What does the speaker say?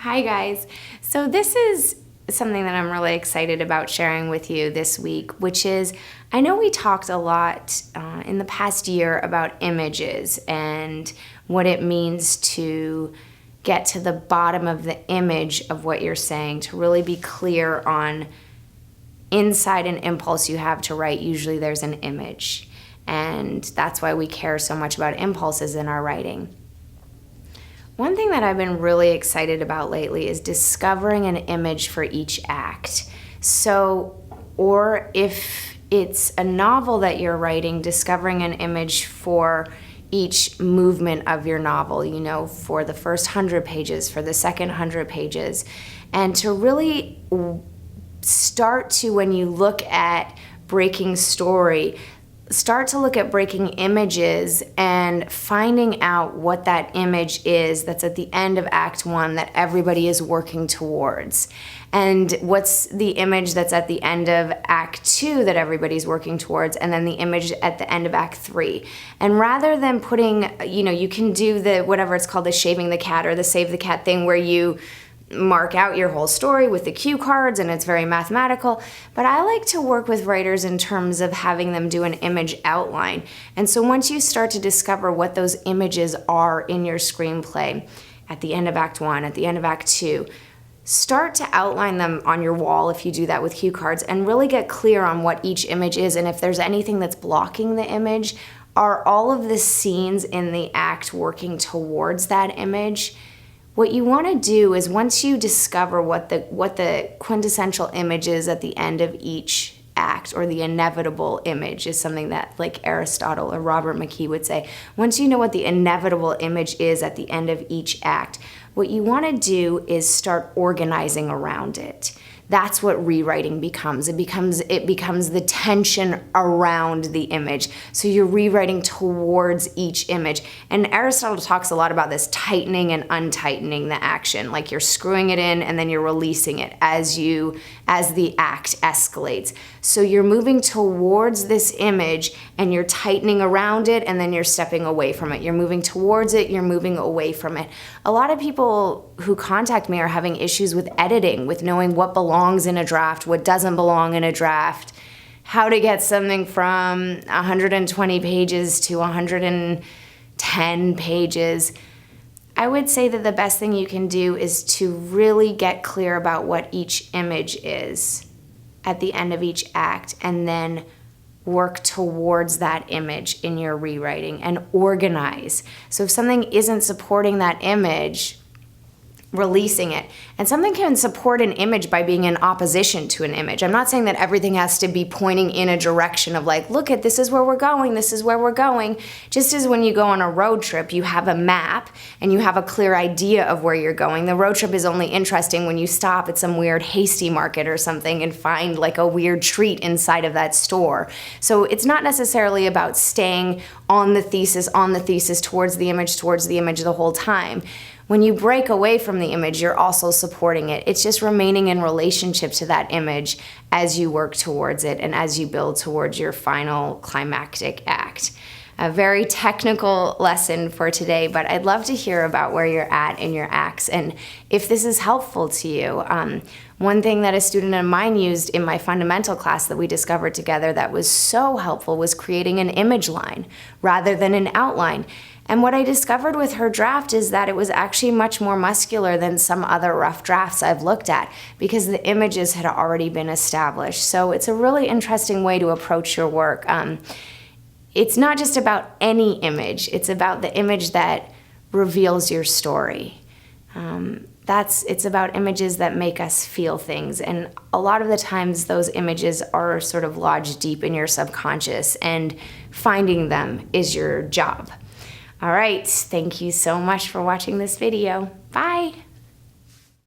Hi guys. So this is something that I'm really excited about sharing with you this week, which is, I know we talked a lot in the past year about images and what it means to get to the bottom of the image of what you're saying, to really be clear on inside an impulse you have to write. Usually there's an image, and that's why we care so much about impulses in our writing. One thing that I've been really excited about lately is discovering an image for each act. Or if it's a novel that you're writing, discovering an image for each movement of your novel, for the first 100 pages, for the second 100 pages, and to really start to, when you look at breaking story, start to look at breaking images and finding out what that image is that's at the end of Act 1 that everybody is working towards. And what's the image that's at the end of Act 2 that everybody's working towards, and then the image at the end of Act 3. And rather than putting, you can do the, whatever it's called, the shaving the cat or the save the cat thing, where you mark out your whole story with the cue cards and it's very mathematical, but I like to work with writers in terms of having them do an image outline. And so once you start to discover what those images are in your screenplay, at the end of Act 1, at the end of Act 2, start to outline them on your wall if you do that with cue cards, and really get clear on what each image is, and if there's anything that's blocking the image. Are all of the scenes in the act working towards that image? What you want to do is, once you discover what the quintessential image is at the end of each act, or the inevitable image is something that, like Aristotle or Robert McKee would say, once you know what the inevitable image is at the end of each act, what you want to do is start organizing around it. That's what rewriting becomes. It becomes the tension around the image. So you're rewriting towards each image. And Aristotle talks a lot about this tightening and untightening the action. Like, you're screwing it in and then you're releasing it as the act escalates. So you're moving towards this image and you're tightening around it, and then you're stepping away from it. You're moving towards it, you're moving away from it. A lot of people who contact me are having issues with editing, with knowing what belongs in a draft, what doesn't belong in a draft, how to get something from 120 pages to 110 pages. I would say that the best thing you can do is to really get clear about what each image is at the end of each act, and then work towards that image in your rewriting and organize. So if something isn't supporting that image, releasing it. And something can support an image by being in opposition to an image. I'm not saying that everything has to be pointing in a direction of, like, look at, this is where we're going, this is where we're going. Just as when you go on a road trip, you have a map and you have a clear idea of where you're going. The road trip is only interesting when you stop at some weird hasty market or something and find like a weird treat inside of that store. So it's not necessarily about staying on the thesis, towards the image the whole time. When you break away from the image, you're also supporting it. It's just remaining in relationship to that image as you work towards it and as you build towards your final climactic act. A very technical lesson for today, but I'd love to hear about where you're at in your acts and if this is helpful to you. One thing that a student of mine used in my fundamental class that we discovered together that was so helpful was creating an image line rather than an outline. And what I discovered with her draft is that it was actually much more muscular than some other rough drafts I've looked at, because the images had already been established. So it's a really interesting way to approach your work. It's not just about any image, it's about the image that reveals your story. It's about images that make us feel things, and a lot of the times those images are sort of lodged deep in your subconscious, and finding them is your job. All right, thank you so much for watching this video. Bye.